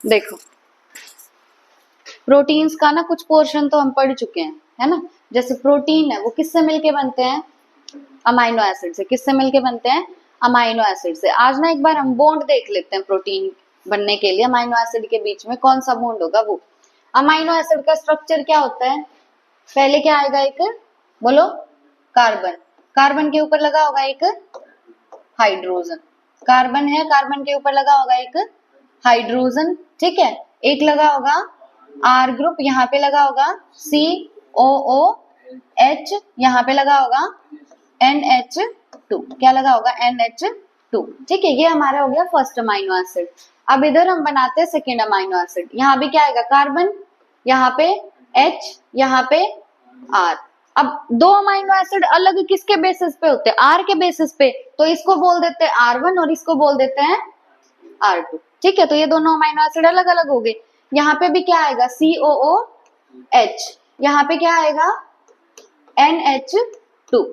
देखो प्रोटीन्स का ना कुछ पोर्शन तो हम पढ़ चुके हैं, है ना। जैसे प्रोटीन है वो किससे मिलके बनते हैं, अमाइनो एसिड से। किससे मिलके बनते हैं, अमाइनो एसिड से। आज ना एक बार हम बॉन्ड देख लेते हैं प्रोटीन बनने के लिए अमाइनो एसिड के बीच में कौन सा बॉन्ड होगा वो। अमाइनो एसिड का स्ट्रक्चर क्या होता है, पहले क्या आएगा, एक बोलो कार्बन, कार्बन के ऊपर लगा होगा एक हाइड्रोजन, कार्बन है, कार्बन के ऊपर लगा होगा एक हाइड्रोजन, ठीक है। एक लगा होगा आर ग्रुप, यहाँ पे लगा होगा COOH, यहाँ पे लगा होगा NH2, क्या लगा होगा NH2, ठीक है। ये हमारा हो गया फर्स्ट अमाइनो एसिड। अब इधर हम बनाते हैं सेकेंड अमाइनो एसिड। यहाँ भी क्या आएगा, कार्बन, यहाँ पे H, यहाँ पे R। अब दो अमाइनो एसिड अलग किसके बेसिस पे होते हैं, R के बेसिस पे, तो इसको बोल देते हैं R1 और इसको बोल देते हैं R2, ठीक है। तो ये दोनों अमाइनो एसिड अलग अलग हो गए। यहाँ पे भी क्या आएगा COOH, यहाँ पे क्या आएगा NH2।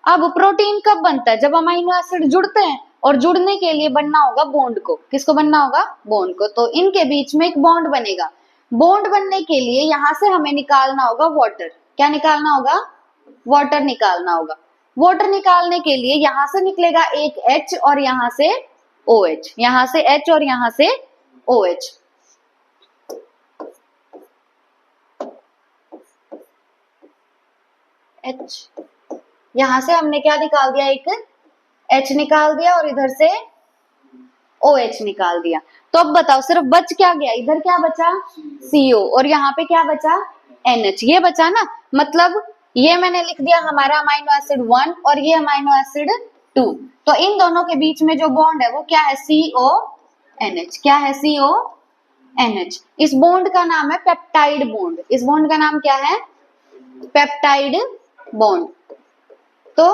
अब प्रोटीन कब बनता है, जब अमाइनो एसिड जुड़ते हैं, और जुड़ने के लिए बनना होगा बॉन्ड को। किसको बनना होगा, बॉन्ड को। तो इनके बीच में एक बॉन्ड बनेगा। बॉन्ड बनने के लिए यहां से हमें निकालना होगा वाटर। क्या निकालना होगा, वाटर निकालना होगा। वाटर निकालने के लिए यहां से निकलेगा एक H और यहां से OH, यहां से H और यहां से OH। H, यहां से हमने क्या निकाल दिया, एक H निकाल दिया और इधर से OH निकाल दिया। तो अब बताओ सिर्फ बच क्या गया, इधर क्या बचा CO और यहाँ पे क्या बचा NH, ये बचा ना। मतलब ये मैंने लिख दिया हमारा अमाइनो एसिड 1 और ये अमाइनो एसिड 2। तो इन दोनों के बीच में जो बॉन्ड है वो क्या है, CONH। क्या है, CONH। इस बॉन्ड का नाम है पेप्टाइड बॉन्ड। इस बॉन्ड का नाम क्या है, पेप्टाइड बॉन्ड। तो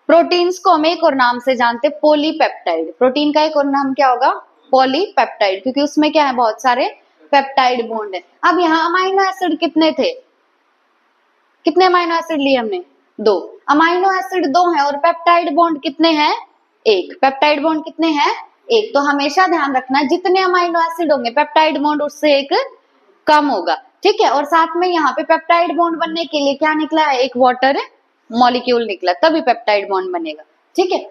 प्रोटीन्स को हम एक और नाम से जानते हैं, पॉलीपेप्टाइड। प्रोटीन का एक और नाम क्या होगा, पॉलीपेप्टाइड, क्योंकि उसमें क्या है, बहुत सारे पेप्टाइड बॉन्ड है। अब यहाँ अमाइनो एसिड कितने थे, कितने अमाइनो एसिड लिए हमने, 2। अमाइनो एसिड 2 है और पेप्टाइड बॉन्ड कितने हैं, 1। पेप्टाइड बॉन्ड कितने हैं, 1। तो हमेशा ध्यान रखना जितने अमाइनो एसिड होंगे पेप्टाइड बॉन्ड उससे एक कम होगा, ठीक है। और साथ में यहाँ पे पेप्टाइड बॉन्ड बनने के लिए क्या निकला है, एक वाटर मॉलिक्यूल निकला, तभी पेप्टाइड बॉन्ड बनेगा, ठीक है।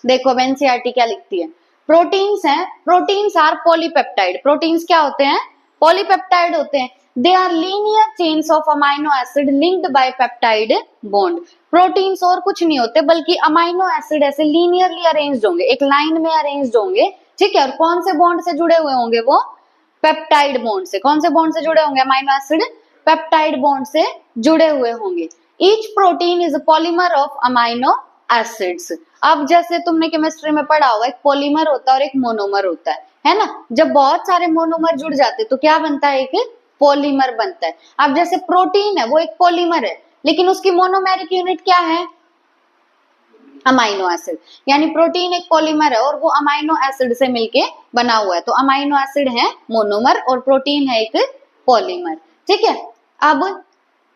देखो अब एनसीईआरटी क्या लिखती है, प्रोटीन्स हैं, प्रोटीन्स आर पॉलीपेप्टाइड। प्रोटीन्स क्या होते हैं, पॉलीपेप्टाइड होते हैं। They are linear chains of amino acid linked by peptide bond. Proteins और कुछ नहीं होते बल्कि अमाइनो एसिड ऐसे लीनियरली अरेंज्ड होंगे, एक लाइन में अरेंज्ड होंगे, ठीक है। और कौन से बॉन्ड से जुड़े हुए होंगे वो, पेप्टाइड बॉन्ड से। कौन से बॉन्ड से जुड़े होंगे, अमाइनो एसिड पेप्टाइड बॉन्ड से जुड़े हुए होंगे। Each protein is a polymer of amino acids. अब जैसे तुमने केमिस्ट्री में पढ़ा होगा, एक पॉलीमर होता है और एक मोनोमर होता है ना। जब बहुत सारे मोनोमर जुड़ जाते हैं तो क्या बनता है, एक पॉलीमर बनता है। अब जैसे प्रोटीन है वो एक पॉलीमर है, लेकिन उसकी मोनोमेरिक यूनिट क्या है, अमाइनो एसिड। यानी प्रोटीन एक पॉलीमर है और वो अमाइनो एसिड से मिलके बना हुआ है। तो अमाइनो एसिड है मोनोमर और प्रोटीन है एक पॉलीमर, ठीक है। अब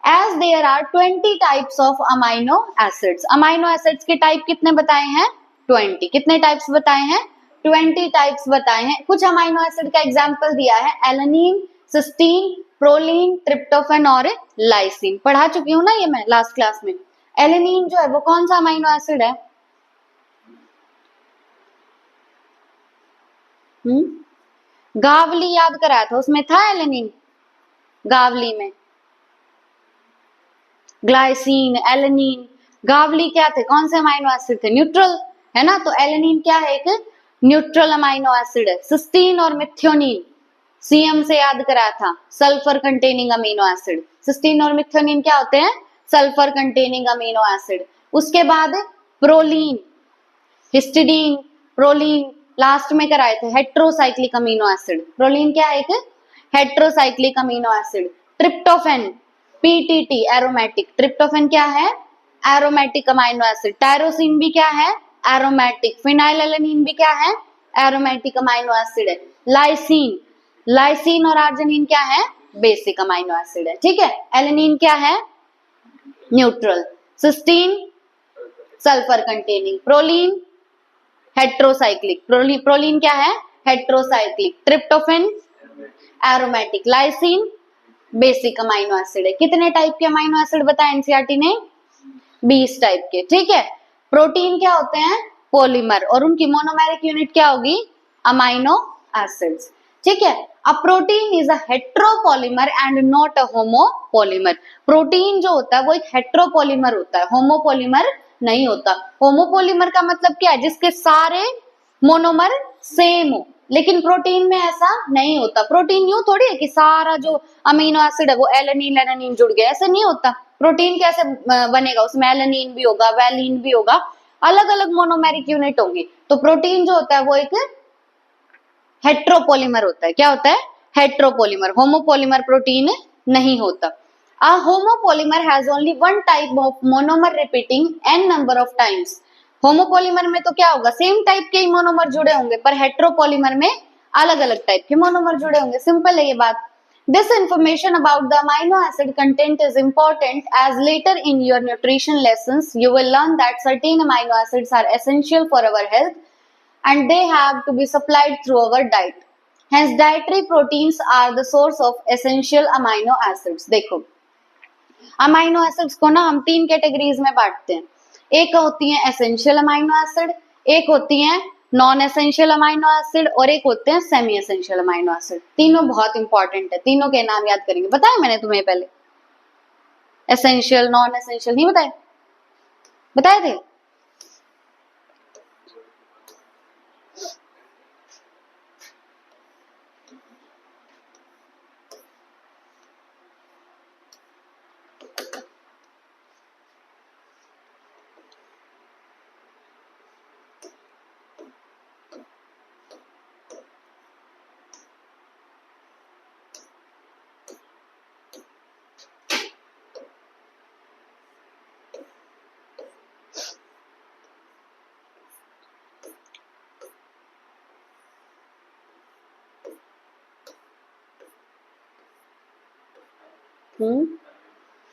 as there are 20 types of amino acids, amino acids के टाइप कितने बताए हैं, 20। कितने टाइप्स बताए हैं, 20 टाइप्स बताए हैं। कुछ अमाइनो एसिड का एग्जांपल दिया है, एलेनिन, सिस्टीन, प्रोलीन, ट्रिप्टोफेन और लाइसिन। पढ़ा चुकी हूँ ना ये मैं लास्ट क्लास में। एलेनिन जो है वो कौन सा अमाइनो एसिड है, गावली याद कराया था, उसमें था एलेनिन, गावली में ग्लाइसिन, एलेनिन, गावली क्या थे, कौन से अमाइनो एसिड थे, न्यूट्रल, है ना। तो एलेनिन क्या है, एक न्यूट्रल अमाइनो एसिड है। सिस्टीन और मिथ्योनिन, सीएम से याद कराया था, sulphur containing amino acid. Cysteine और मिथ्योनिन क्या होते हैं, सल्फर कंटेनिंग अमीनो एसिड। उसके बाद प्रोलीन, हिस्टिडीन, प्रोलीन लास्ट में कराए थे, हेट्रोसाइक्लिक अमीनो एसिड। प्रोलीन क्या है, एक heterocyclic amino acid. Tryptophan, PTT, aromatic. Tryptophan क्या है, एरोमेटिक अमीनो एसिड। टायरोसिन भी क्या है, एरोमेटिक। फिनाइलएलेनिन भी क्या है, एरोमेटिक अमीनो एसिड है। लाइसिन, लाइसिन और आर्जिनिन क्या है, बेसिक अमीनो एसिड है, ठीक है। एलेनिन क्या है, neutral. Cysteine sulphur containing, proline heterocyclic. Proline क्या है? Heterocyclic. Tryptophan aromatic. Lysine basic amino acid है। कितने टाइप के अमाइनो एसिड बताया एनसीईआरटी ने? 20 टाइप के। ठीक है। प्रोटीन क्या होते हैं? पॉलीमर, और उनकी मोनोमेरिक यूनिट क्या होगी? Amino acids. ठीक है। अब protein is a heteropolymer and not a homopolymer. Protein जो होता है वो एक हेट्रोपॉलीमर होता है, होमोपॉलीमर नहीं होता। होमोपॉलीमर का मतलब क्या है? जिसके सारे मोनोमर सेम हो, लेकिन प्रोटीन में ऐसा नहीं होता। प्रोटीन यूं थोड़ी है कि सारा जो अमीनो एसिड है वो एलेनिन एलेनिन जुड़ गया, ऐसे नहीं होता। प्रोटीन कैसे बनेगा? उसमें एलेनिन भी होगा, वैलिन भी होगा, अलग अलग मोनोमेरिक यूनिट होंगी। तो प्रोटीन जो होता है वो एक हेट्रोपॉलीमर होता है। क्या होता है? हेट्रोपॉलीमर। होमोपॉलीमर प्रोटीन नहीं होता। A homopolymer has only one type of monomer repeating n number of times. Homopolymer में तो क्या होगा? सेम टाइप के ही मोनोमर जुड़े होंगे, पर हेट्रोपॉलीमर में अलग अलग टाइप के मोनोमर जुड़े होंगे। सिंपल है ये बात। This information about the amino acid content is important as later in your nutrition lessons you will learn that certain amino acids are essential for our health and they have to be supplied through our diet. Hence dietary proteins are the source of essential amino acids. देखो, amino acids को ना हम 3 categories में बांटते हैं। एक होती है एसेंशियल अमाइनो एसिड, एक होती है नॉन एसेंशियल अमाइनो एसिड, और एक होते हैं सेमी एसेंशियल अमाइनो एसिड। तीनों बहुत इंपॉर्टेंट है, तीनों के नाम याद करेंगे। बताया मैंने तुम्हें पहले? एसेंशियल नॉन एसेंशियल नहीं बताए? बताए थे?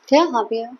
क्या? हाँ भैया।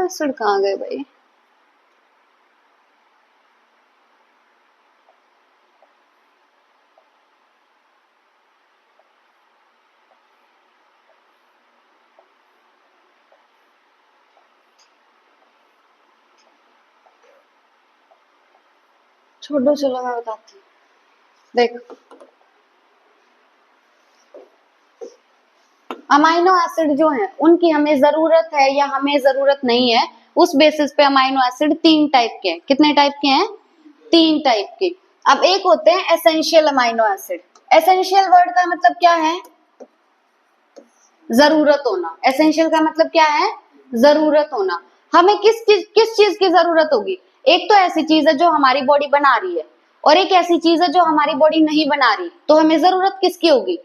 एसिड कहाँ गए भाई? छोड़ो, चलो मैं बताती हूँ। देखो, अमाइनो एसिड जो है उनकी हमें जरूरत है या हमें जरूरत नहीं है, उस बेसिस पे अमाइनो एसिड 3 टाइप के हैं। कितने टाइप के हैं? 3 टाइप के। अब एक होते हैं essential amino acid. Essential word का मतलब क्या है? जरूरत होना। एसेंशियल का मतलब क्या है? जरूरत होना। हमें किस चीज की जरूरत होगी? एक तो ऐसी चीज है जो हमारी बॉडी बना रही है, और एक ऐसी चीज है जो हमारी बॉडी नहीं बना रही। तो हमें जरूरत किसकी होगी?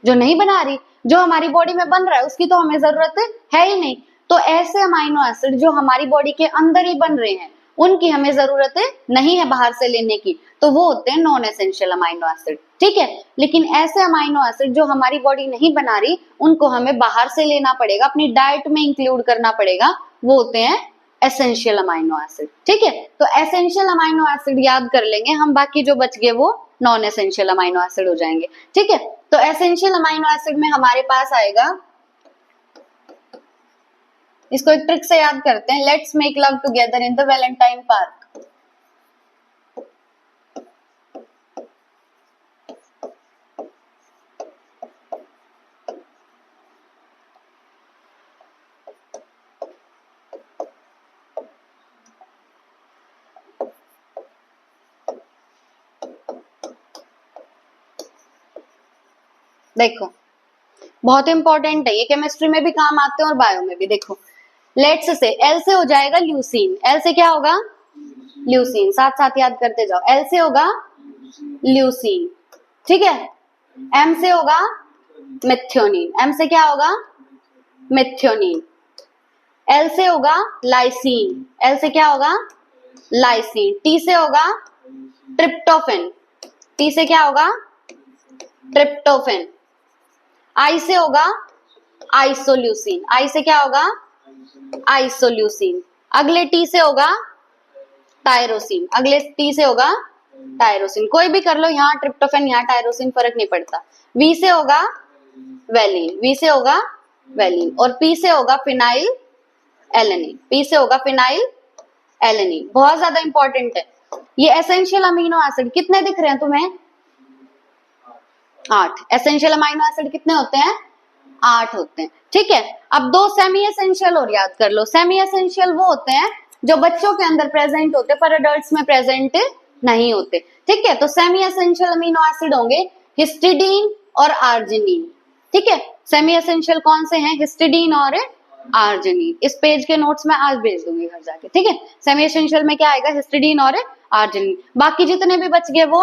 जो नहीं बना रही। जो हमारी बॉडी में बन रहा है उसकी तो हमें जरूरत है ही नहीं। तो ऐसे अमाइनो एसिड जो हमारी बॉडी के अंदर ही बन रहे हैं, उनकी हमें जरूरत नहीं है बाहर से लेने की, तो वो होते हैं नॉन एसेंशियल अमाइनो एसिड। ठीक है। लेकिन ऐसे अमाइनो एसिड जो हमारी बॉडी नहीं बना रही, उनको हमें बाहर से लेना पड़ेगा, अपनी डाइट में इंक्लूड करना पड़ेगा, वो होते हैं एसेंशियल अमाइनो एसिड। ठीक है। तो एसेंशियल अमाइनो एसिड याद कर लेंगे हम, बाकी जो बच गए वो नॉन एसेंशियल अमाइनो एसिड हो जाएंगे। ठीक है। तो एसेंशियल अमाइनो एसिड में हमारे पास आएगा, इसको एक ट्रिक से याद करते हैं। Let's make love together in the Valentine park. देखो, बहुत इंपॉर्टेंट है ये, केमिस्ट्री में भी काम आते हैं और बायो में भी। देखो लेट्स से एल से हो जाएगा ल्यूसीन, एल से क्या होगा ल्यूसीन, साथ साथ याद करते जाओ, एल से होगा ल्यूसीन, ठीक है। एम से होगा मेथियोनिन, एम से क्या होगा मेथियोनिन। एल से होगा लाइसीन, एल से क्या होगा लाइसीन। टी से होगा ट्रिप्टोफेन, टी से क्या होगा ट्रिप्टोफेन। आई से होगा आइसोल्यूसिन, आई से क्या होगा आइसोल्यूसिन। अगले टी से होगा टायरोसिन, अगले टी से होगा टायरोसिन। कोई भी कर लो, यहाँ ट्रिप्टोफेन यहाँ टायरोसिन, फर्क नहीं पड़ता। वी से होगा वेलिन, वी से होगा वेलिन। और पी से होगा फिनाइल एलेनिन, पी से होगा फिनाइल एलेनिन। बहुत ज्यादा इंपॉर्टेंट है ये एसेंशियल अमीनो एसिड। कितने दिख रहे हैं तुम्हें 8 एसेंशियल अमीनो एसिड कितने होते हैं 8 होते हैं, ठीक है। अब 2 सेमी एसेंशियल और याद कर लो। सेमी एसेंशियल वो होते हैं जो बच्चों के अंदर प्रेजेंट होते पर अडल्ट्स में प्रेजेंट नहीं होते, ठीक है। तो सेमी एसेंशियल अमीनो एसिड होंगे हिस्टिडीन और आर्जिनिन, ठीक है। सेमी एसेंशियल कौन से हैं हिस्टिडीन और आर्जिनिन। इस पेज के नोट्स में आज भेज दूंगी घर जाके, ठीक है। सेमी एसेंशियल में क्या आएगा हिस्टिडीन और आर्जिनिन। बाकी जितने भी बच गए वो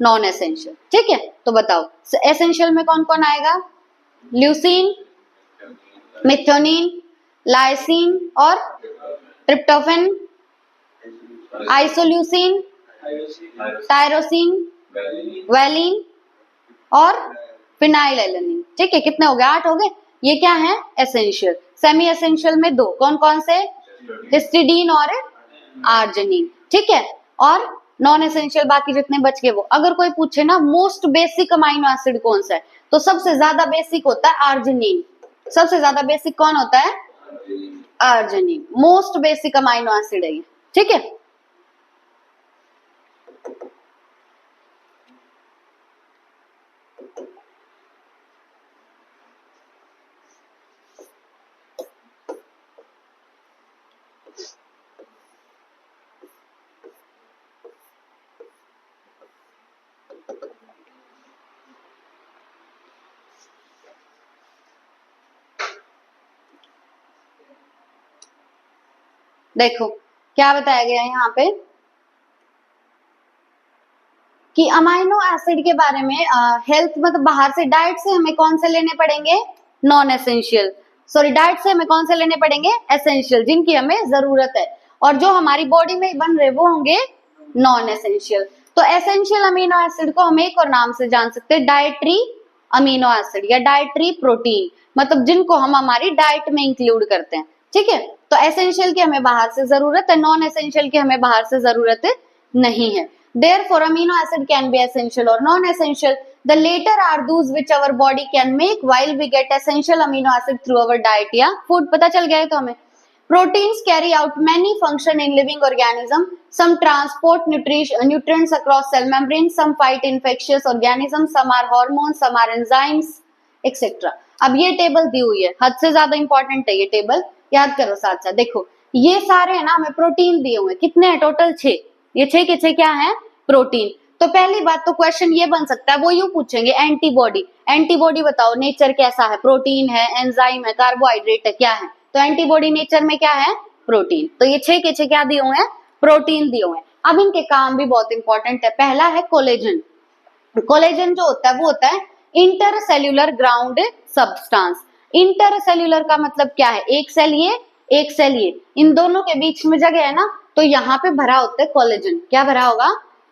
नॉन एसेंशियल, ठीक है। तो बताओ एसेंशियल में कौन कौन आएगा ल्यूसीन, मेथियोनिन, लाइसीन और ट्रिप्टोफेन, आइसोल्यूसिन, टायरोसिन, वेलिन और फिनाइल एलेनिन, ठीक है। कितने हो गए 8 हो गए। ये क्या है एसेंशियल। सेमी एसेंशियल में 2 कौन कौन से हिस्टिडीन और आर्जिनिन, ठीक है। और नॉन एसेंशियल बाकी जितने बच गए वो। अगर कोई पूछे ना मोस्ट बेसिक अमाइनो एसिड कौन सा है, तो सबसे ज्यादा बेसिक होता है आर्जिनिन। सबसे ज्यादा बेसिक कौन होता है arginine, most basic amino acid है ये, ठीक है। देखो क्या बताया गया है यहाँ पे कि अमाइनो एसिड के बारे में हेल्थ मतलब बाहर से डाइट से हमें कौन से लेने पड़ेंगे नॉन एसेंशियल, सॉरी डाइट से हमें कौन से लेने पड़ेंगे एसेंशियल, जिनकी हमें जरूरत है। और जो हमारी बॉडी में बन रहे वो होंगे नॉन एसेंशियल। तो एसेंशियल अमीनो एसिड को हम एक और नाम से जान सकते हैं डाइटरी अमीनो एसिड या डाइटरी प्रोटीन, मतलब जिनको हम हमारी डाइट में इंक्लूड करते हैं, ठीक है। तो एसेंशियल की हमें बाहर से जरूरत है, नॉन एसेंशियल की हमें बाहर से जरूरत नहीं है। Therefore, amino acid can be essential or non-essential. The later are those which our body can make while we get essential amino acid through our diet या food। पता चल गया है तो हमें। Proteins carry out many function in living organism. Some transport nutrients across cell membrane. Some fight infectious organisms. Some are hormones. Some are enzymes, etc. अब ये table दी हुई है, हद से ज्यादा इंपॉर्टेंट है ये टेबल, याद करो साथ साथ। देखो ये सारे है ना हमें प्रोटीन दिए हुए, कितने हैं टोटल 6। ये 6 के 6 क्या है प्रोटीन। तो पहली बात तो क्वेश्चन ये बन सकता है, वो यूं पूछेंगे एंटीबॉडी, एंटीबॉडी बताओ नेचर कैसा है, प्रोटीन है, एंजाइम है, कार्बोहाइड्रेट है, क्या है। तो एंटीबॉडी नेचर में क्या है प्रोटीन। तो ये 6 के 6 क्या दिए हुए हैं प्रोटीन दिए हुए हैं। अब इनके काम भी बहुत इंपॉर्टेंट है। पहला है कोलेजन। कोलेजन जो होता है वो होता है इंटरसेल्यूलर ग्राउंड सब्सटेंस। इंटरसेल्यूलर का मतलब क्या है, एक सेल ये एक सेल ये, इन दोनों के बीच में जगह है ना, तो यहाँ पे भरा होता है कोलेजन। क्या भरा होगा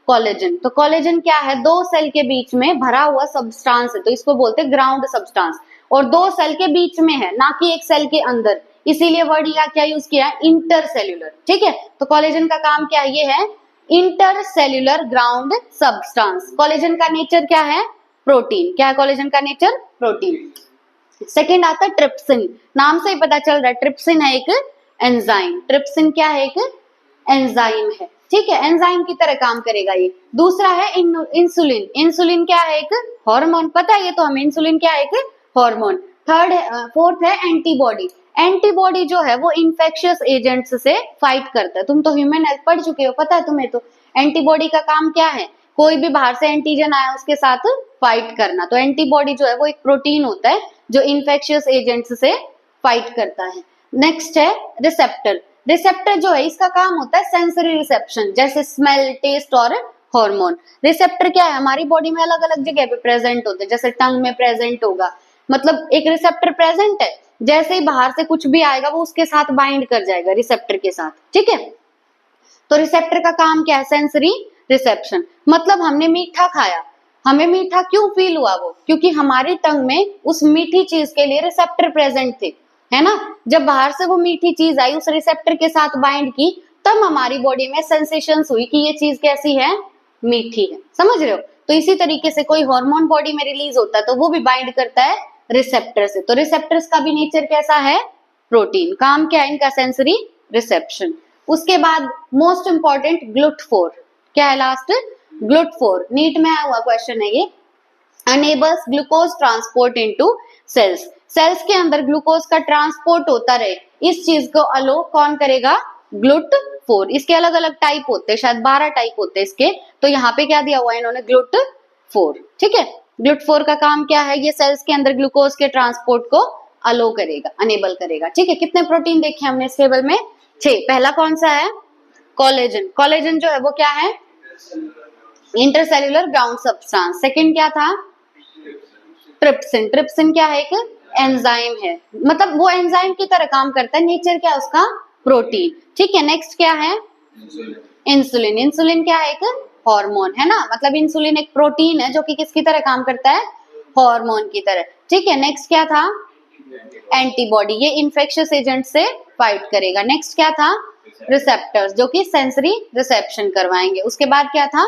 कोलेजन। तो कोलेजन क्या है 2 सेल के बीच में भरा हुआ सब्सटेंस है, तो इसको बोलते हैं ग्राउंड सब्सटेंस। और 2 सेल के बीच में है, ना कि एक सेल के अंदर, इसीलिए वर्ड या क्या यूज किया है इंटरसेल्यूलर, ठीक है। तो कोलेजन का काम क्या है, ये है इंटरसेल्यूलर ग्राउंड सब्सटेंस। कोलेजन का नेचर क्या है प्रोटीन। क्या है कोलेजन का नेचर प्रोटीन। सेकेंड आता है ट्रिप्सिन। नाम से ही पता चल रहा है ट्रिप्सिन है एक एंजाइम। ट्रिप्सिन क्या है एक एंजाइम है, ठीक है, एंजाइम की तरह काम करेगा ये। दूसरा है इंसुलिन। इंसुलिन क्या है एक हार्मोन, पता है ये तो हमें, इंसुलिन क्या है एक हार्मोन। फोर्थ है एंटीबॉडी। एंटीबॉडी जो है वो इन्फेक्शियस एजेंट्स से फाइट करता है। तुम तो ह्यूमन हेल्थ पढ़ चुके हो, पता है तुम्हें। तो एंटीबॉडी का काम क्या है कोई भी बाहर से एंटीजन आया उसके साथ फाइट करना। तो एंटीबॉडी जो है वो एक प्रोटीन होता है जो इन्फेक्शियस एजेंट्स से फाइट करता है। नेक्स्ट है रिसेप्टर। रिसेप्टर जो है इसका काम होता है सेंसरी रिसेप्शन, जैसे स्मेल, टेस्ट और हार्मोन। रिसेप्टर क्या है, हमारी बॉडी में अलग अलग जगह पे प्रेजेंट होते हैं, जैसे टंग में प्रेजेंट होगा, मतलब एक रिसेप्टर प्रेजेंट है, जैसे ही बाहर से कुछ भी आएगा वो उसके साथ बाइंड कर जाएगा रिसेप्टर के साथ, ठीक है। तो रिसेप्टर का काम क्या है, सेंसरी रिसेप्शन। मतलब हमने मीठा खाया, हमें मीठा क्यों फील हुआ, वो क्योंकि हमारी टंग में उस मीठी चीज के लिए रिसेप्टर प्रेजेंट थे, है ना। जब बाहर से वो मीठी चीज आई, उस रिसेप्टर के साथ बाइंड की, तब हमारी बॉडी में सेंसेशंस हुई कि ये चीज कैसी है, मीठी है, समझ रहे हो। तो इसी तरीके से कोई हार्मोन बॉडी में रिलीज होता है तो वो भी बाइंड करता है रिसेप्टर से। तो रिसेप्टर्स का भी नेचर कैसा है, प्रोटीन। काम क्या है इनका, सेंसरी रिसेप्शन। उसके बाद मोस्ट इंपॉर्टेंट GLUT4, क्या है लास्ट, GLUT4, नीट में आया हुआ क्वेश्चन है ये। Enables glucose transport into cells. Cells के अंदर ग्लूकोज का ट्रांसपोर्ट होता रहे, इस चीज को अलो कौन करेगा, GLUT4। इसके अलग अलग टाइप होते हैं, शायद 12 टाइप होते हैं इसके, तो यहाँ पे क्या दिया हुआ है इन्होंने, GLUT4, ठीक है। GLUT4 का काम क्या है, ये सेल्स के अंदर ग्लूकोज के ट्रांसपोर्ट को अलो करेगा, अनेबल करेगा, ठीक है। कितने प्रोटीन देखे हमने इस टेबल में, 6। पहला कौन सा है, कोलेजन। कोलेजन जो है वो क्या है, इंटरसेल्यूलर ग्राउंड सब्सटेंस। सेकंड क्या था, ट्रिप्सिन। ट्रिप्सिन क्या है, एक एंजाइम है, मतलब वो एंजाइम की तरह काम करता है, नेचर क्या है उसका, प्रोटीन, ठीक है। नेक्स्ट क्या है, इंसुलिन। इंसुलिन क्या है, एक हार्मोन, है ना, मतलब इंसुलिन एक प्रोटीन है जो कि किसकी तरह काम करता है, हार्मोन की तरह, ठीक है। नेक्स्ट क्या था, एंटीबॉडी, ये इन्फेक्शियस एजेंट से फाइट करेगा। नेक्स्ट क्या था, रिसेप्टर्स, जो कि सेंसरी रिसेप्शन करवाएंगे। उसके बाद क्या था,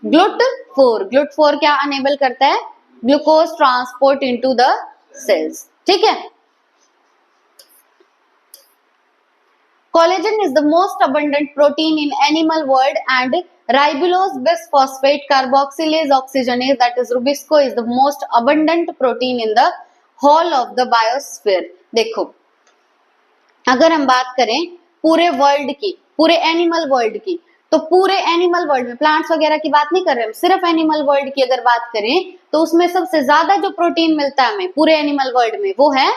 GLUT4। GLUT4 क्या अनेबल करता है, glucose transport into the cells, ठीक है। Collagen is the most abundant protein in animal world and ribulose, bisphosphate, carboxylase, oxygenase, that is Rubisco, is the most abundant protein in the whole of the biosphere। देखो अगर हम बात करें पूरे world की, पूरे एनिमल वर्ल्ड की, तो पूरे एनिमल वर्ल्ड में, प्लांट्स वगैरह की बात नहीं कर रहे हम, सिर्फ एनिमल वर्ल्ड की अगर बात करें तो उसमें सबसे ज्यादा जो प्रोटीन मिलता है हमें पूरे एनिमल वर्ल्ड में वो है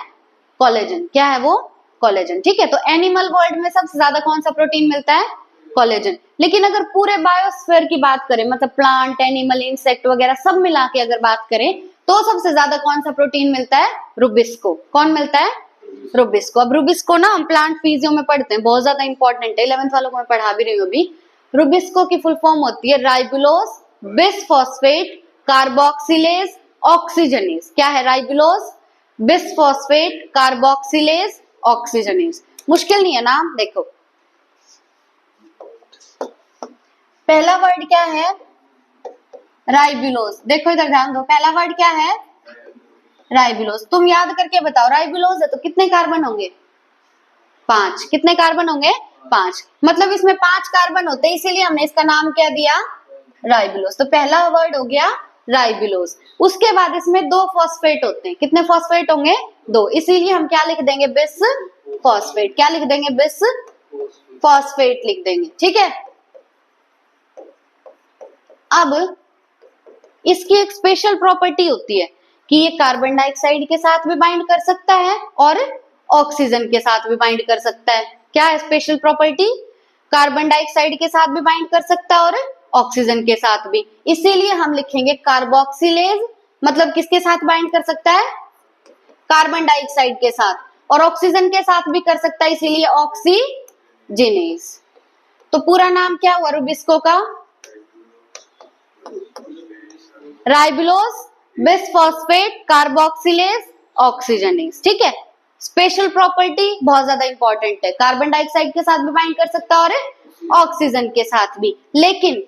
कोलेजन। क्या है वो, कोलेजन, ठीक है। तो एनिमल वर्ल्ड में सबसे ज्यादा कौन सा प्रोटीन मिलता है, कोलेजन। लेकिन अगर पूरे बायोस्फीयर की बात करें, मतलब प्लांट, एनिमल, इंसेक्ट वगैरह सब मिला के अगर बात करें, तो सबसे ज्यादा कौन सा प्रोटीन मिलता है, रुबिस्को। कौन मिलता है, रुबिस्को। अब रुबिस्को ना हम प्लांट फिजियो में पढ़ते हैं, बहुत ज्यादा इंपॉर्टेंट है, 11th वालों को मैं पढ़ा भी रही हूँ अभी। रुबिस्को की फुल फॉर्म होती है राइबुलोज, बिसफॉस्फेट, कार्बोक्सिलेज, ऑक्सीजनेज। क्या है, राइबुलोज, बिसफॉस्फेट, कार्बोक्सिलेज, ऑक्सीजनेज। मुश्किल नहीं है नाम, देखो पहला वर्ड क्या है, राइबुलोज। देखो इधर ध्यान दो, पहला वर्ड क्या है, राइबुलोज। तुम याद करके बताओ, राइबुलोज है तो कितने कार्बन होंगे, 5। कितने कार्बन होंगे, 5। मतलब इसमें 5 कार्बन होते हैं, इसीलिए हमने इसका नाम क्या दिया, राइबुलोज। तो पहला वर्ड हो गया राइबुलोज। उसके बाद इसमें 2 फॉस्फेट होते हैं, कितने फॉस्फेट होंगे, 2, इसीलिए हम क्या लिख देंगे, बिस फॉस्फेट। क्या लिख देंगे, बिस फॉस्फेट लिख देंगे, ठीक है। अब इसकी एक स्पेशल प्रॉपर्टी होती है कि ये कार्बन डाइऑक्साइड के साथ भी बाइंड कर सकता है और ऑक्सीजन के साथ भी बाइंड कर सकता है। क्या है स्पेशल प्रॉपर्टी, कार्बन डाइऑक्साइड के साथ भी बाइंड कर सकता है और ऑक्सीजन के साथ भी, इसीलिए हम लिखेंगे कार्बोक्सिलेज। मतलब किसके साथ बाइंड कर सकता है, कार्बन डाइऑक्साइड के साथ, और ऑक्सीजन के साथ भी कर सकता है, इसीलिए ऑक्सीजिनेज। तो पूरा नाम क्या हुआ रुबिस्को का, राइबुलोज, बिसफॉस्फेट, कार्बोक्सिलेज, ऑक्सीजनेज, ठीक है। स्पेशल प्रॉपर्टी बहुत ज्यादा इंपॉर्टेंट है, कार्बन डाइऑक्साइड के साथ भी बाइंड कर सकता है और ऑक्सीजन के साथ भी। लेकिन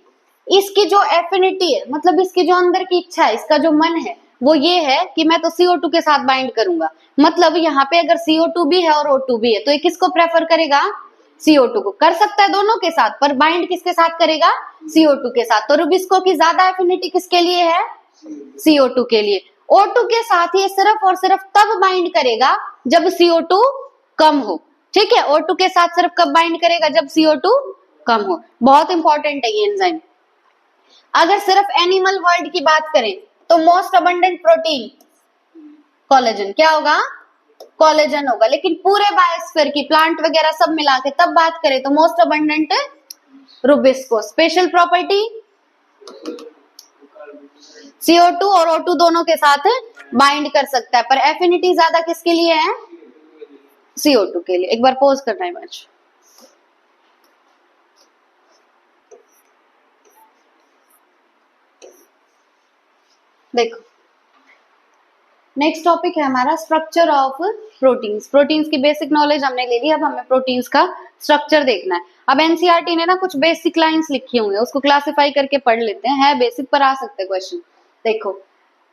इसकी जो एफिनिटी है, मतलब इसकी जो अंदर की इच्छा है, इसका जो मन है, वो ये है कि मैं तो CO2 के साथ बाइंड करूंगा। मतलब यहाँ पे अगर CO2 भी है और O2 भी है, तो ये किसको प्रेफर करेगा, CO2 को। कर सकता है दोनों के साथ, पर बाइंड किसके साथ करेगा, CO2 के साथ। तो रुबिस्को की ज्यादा एफिनिटी किसके लिए है, CO2 के लिए। O2 के साथ ये सिर्फ और सिर्फ तब बाइंड करेगा जब CO2 कम हो, ठीक है। O2 के साथ सिर्फ कब बाइंड करेगा, जब CO2 कम हो। बहुत इंपॉर्टेंट है ये एंजाइम। अगर सिर्फ एनिमल वर्ल्ड की बात करें तो मोस्ट अबंडेंट प्रोटीन कोलेजन, क्या होगा? कोलेजन होगा। लेकिन पूरे बायोस्फीयर की प्लांट वगैरह सब मिला के तब बात करें तो most abundant Rubisco. Special property CO2 और O2 दोनों के साथ बाइंड कर सकता है, पर एफिनिटी ज्यादा किसके लिए है? CO2 के लिए। एक बार पॉज करना है मैच। देखो नेक्स्ट टॉपिक है हमारा स्ट्रक्चर ऑफ प्रोटीन्स। प्रोटीन्स की बेसिक नॉलेज हमने ले ली, अब हमें प्रोटीन्स का स्ट्रक्चर देखना है। अब एनसीईआरटी ने ना कुछ बेसिक लाइंस लिखी हुई है, उसको क्लासिफाई करके पढ़ लेते हैं, है बेसिक पर आ सकते हैं क्वेश्चन। देखो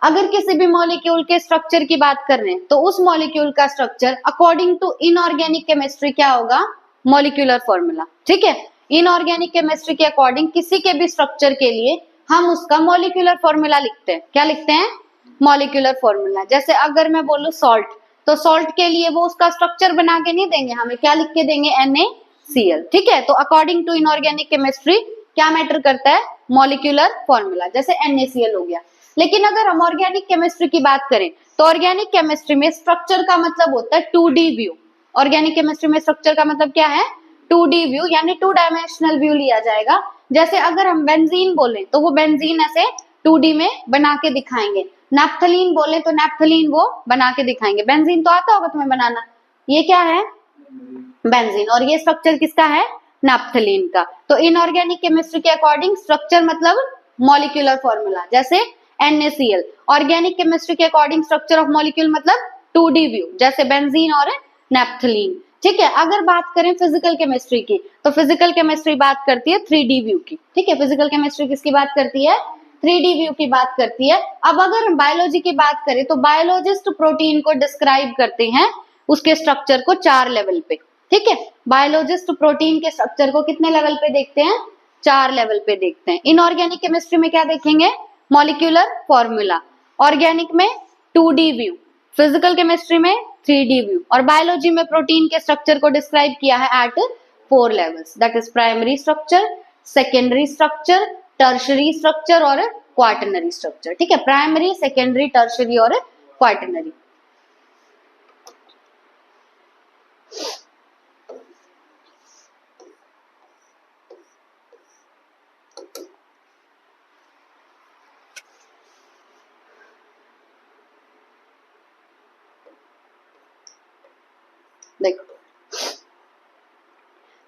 अगर किसी भी मॉलिक्यूल के स्ट्रक्चर की बात कर रहे हैं तो उस मॉलिक्यूल का structure according to inorganic chemistry क्या होगा? Molecular formula. ठीक है, इनऑर्गेनिक केमिस्ट्री के अकॉर्डिंग किसी के भी स्ट्रक्चर के लिए हम उसका मॉलिक्यूलर फॉर्मूला लिखते हैं। क्या लिखते हैं? Molecular formula. जैसे अगर मैं बोलूं सॉल्ट, तो सॉल्ट के लिए वो उसका स्ट्रक्चर बना के नहीं देंगे हमें, क्या लिख के देंगे? NaCl। ठीक है, तो अकॉर्डिंग टू इनऑर्गेनिक केमिस्ट्री क्या मैटर करता है? Molecular formula. जैसे NaCl हो गया। लेकिन अगर हम ऑर्गेनिक केमिस्ट्री की बात करें तो ऑर्गेनिक केमिस्ट्री में स्ट्रक्चर का मतलब होता है 2D व्यू। ऑर्गेनिक केमिस्ट्री में स्ट्रक्चर का मतलब क्या है? 2D व्यू, यानी 2 डायमेंशनल व्यू लिया जाएगा। जैसे अगर हम बेंजीन बोलें तो वो बेंजीन ऐसे 2D में बना के दिखाएंगे। नैप्थलीन बोले तो नैप्थलीन वो बना के दिखाएंगे। बेंजीन तो आता होगा तुम्हें बनाना, ये क्या है? बेंजीन। और ये स्ट्रक्चर किसका है? नैप्थलीन का। तो इनऑर्गेनिक केमिस्ट्री के अकॉर्डिंग स्ट्रक्चर मतलब मॉलिक्यूलर फॉर्मूला। जैसे NaCl। ऑर्गेनिक केमिस्ट्री के अकॉर्डिंग स्ट्रक्चर ऑफ मॉलिक्यूल मतलब 2D व्यू, जैसे बेंजीन और नैप्थलीन। ठीक है, अगर बात करें फिजिकल केमिस्ट्री की तो फिजिकल केमिस्ट्री बात करती है 3D व्यू की। ठीक है, फिजिकल केमिस्ट्री किसकी बात करती है? 3D व्यू की बात करती है। अब अगर हम बायोलॉजी की बात करें तो बायोलॉजिस्ट प्रोटीन को डिस्क्राइब करते हैं उसके स्ट्रक्चर को 4 लेवल पे। ठीक है, बायोलॉजिस्ट प्रोटीन के स्ट्रक्चर को कितने लेवल पे देखते हैं? 4 लेवल पे देखते हैं। इनऑर्गेनिक केमिस्ट्री में क्या देखेंगे? Molecular formula. ऑर्गेनिक में 2D व्यू, फिजिकल केमिस्ट्री में 3D व्यू, और बायोलॉजी में प्रोटीन के स्ट्रक्चर को डिस्क्राइब किया है at 4 levels, that is primary structure, secondary structure, tertiary structure और क्वाटरनरी स्ट्रक्चर। ठीक है, प्राइमरी, सेकेंडरी, टर्शरी और क्वाटरनरी। देखो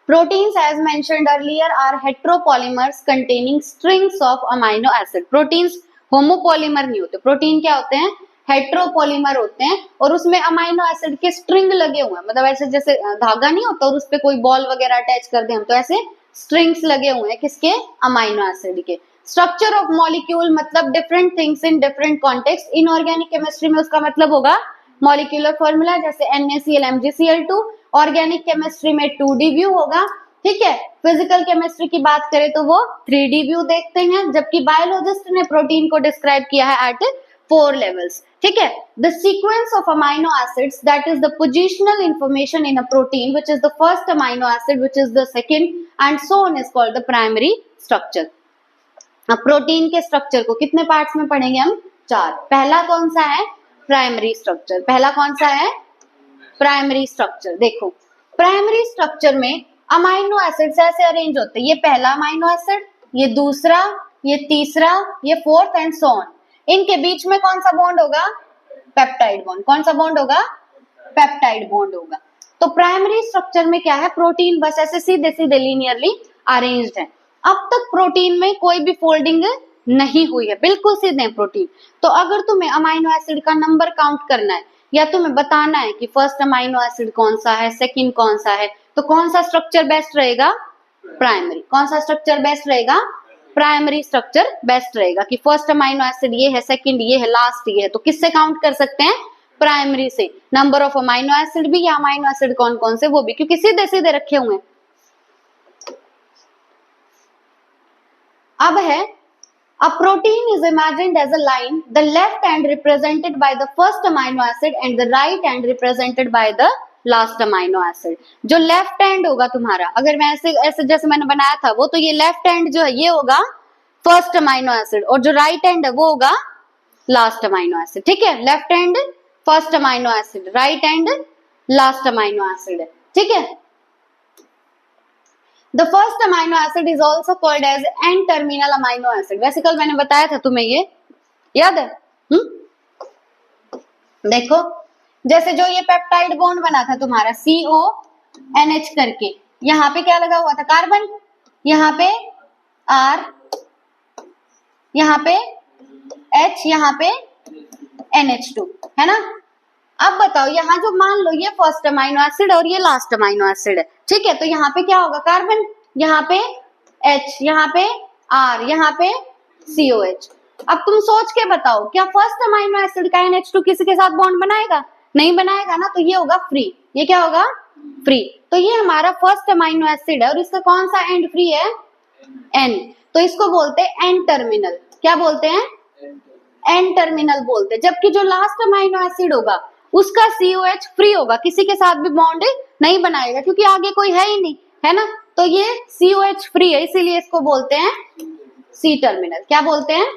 proteins as mentioned earlier are heteropolymers containing strings of amino acid. proteins homopolymer नहीं होते, प्रोटीन क्या होते हैं? हेट्रोपॉलीमर होते हैं, और उसमें अमाइनो एसिड के स्ट्रिंग लगे हुए हैं, मतलब ऐसे जैसे धागा नहीं होता और उस पे कोई बॉल वगैरह अटैच कर दे हम, तो ऐसे स्ट्रिंग्स लगे हुए हैं किसके? अमाइनो एसिड के। स्ट्रक्चर ऑफ मॉलिक्यूल मतलब different things in different context. Inorganic chemistry में उसका मतलब होगा मॉलिक्यूलर फॉर्मूला, जैसे NaCl MgCl2। ऑर्गेनिक केमिस्ट्री में 2D व्यू होगा। ठीक है, फिजिकल केमिस्ट्री की बात करें तो वो 3D व्यू देखते हैं, जबकि बायोलॉजिस्ट ने प्रोटीन को डिस्क्राइब किया है एट 4 लेवल्स। ठीक है, the sequence of amino acids that is the positional information in a protein which is the first amino acid which is the second and so on is called the primary structure. अब protein के structure को कितने parts में पढ़ेंगे हम? 4। पहला कौन सा है? Primary structure. पहला कौन सा है? Primary structure. देखो प्राइमरी स्ट्रक्चर में अमाइनो एसिड्स ऐसे अरेंज होते हैं, ये पहला अमाइनो एसिड, ये दूसरा, ये तीसरा, ये फोर्थ एंड सो ऑन। इनके बीच में कौन सा बॉन्ड होगा? Peptide bond. कौन सा बॉन्ड होगा? पेप्टाइड बॉन्ड होगा। तो प्राइमरी स्ट्रक्चर में क्या है? प्रोटीन बस ऐसे सीधे सीधे लीनियरली अरेंज्ड है। अब तक प्रोटीन में कोई भी फोल्डिंग नहीं हुई है, बिल्कुल सीधे प्रोटीन। तो अगर तुम्हें अमाइनो एसिड का नंबर काउंट करना है या तुम्हें बताना है कि फर्स्ट अमाइनो एसिड कौन सा है, सेकंड कौन सा है, तो कौन सा स्ट्रक्चर बेस्ट रहेगा? प्राइमरी। कौन सा स्ट्रक्चर बेस्ट रहेगा? प्राइमरी स्ट्रक्चर बेस्ट रहेगा कि फर्स्ट अमाइनो एसिड ये है, सेकंड ये है, लास्ट ये है। तो किससे काउंट कर सकते हैं? प्राइमरी से। नंबर ऑफ अमाइनो एसिड भी या अमाइनो एसिड कौन कौन से वो भी, क्योंकि सीधे सीधे रखे हुए हैं। अब है a protein is imagined as a line, the left hand represented by the first amino acid and the right hand represented by the last amino acid. जो लेफ्ट हैंड होगा तुम्हारा, अगर मैं ऐसे ऐसे जैसे मैंने बनाया था वो, तो ये लेफ्ट हैंड जो है ये होगा फर्स्ट अमाइनो एसिड, और जो राइट एंड है वो होगा लास्ट अमाइनो एसिड। ठीक है, left end first amino acid, right end last amino acid है। ठीक है, the first amino acid is also called as N terminal amino acid. वैसे कल मैंने बताया था तुम्हें, ये याद है? देखो, जैसे जो ये पेप्टाइड बॉन्ड बना था तुम्हारा CONH करके, यहाँ पे क्या लगा हुआ था? कार्बन, यहाँ पे R, यहाँ पे H, यहाँ पे NH2, है ना? अब बताओ, यहाँ जो मान लो ये फर्स्ट अमाइनो एसिड और ये लास्ट अमाइनो एसिड है। ठीक है, तो यहाँ पे क्या होगा? कार्बन, यहाँ पे H, यहाँ पे R, यहाँ पे COH। अब तुम सोच के बताओ, क्या फर्स्ट अमाइनो एसिड का NH2 किसी के साथ बॉन्ड बनाएगा? नहीं बनाएगा ना, तो ये होगा फ्री। ये क्या होगा? फ्री। तो ये हमारा फर्स्ट अमाइनो एसिड है और इसका कौन सा एंड फ्री है? N। तो इसको बोलते हैं एन टर्मिनल। क्या बोलते हैं? एन टर्मिनल बोलते हैं। जबकि जो लास्ट अमाइनो एसिड होगा उसका COH फ्री होगा, किसी के साथ भी बॉन्ड नहीं बनाएगा, क्योंकि आगे कोई है ही नहीं, है ना? तो ये COH फ्री है, इसीलिए इसको बोलते हैं C टर्मिनल। क्या बोलते हैं?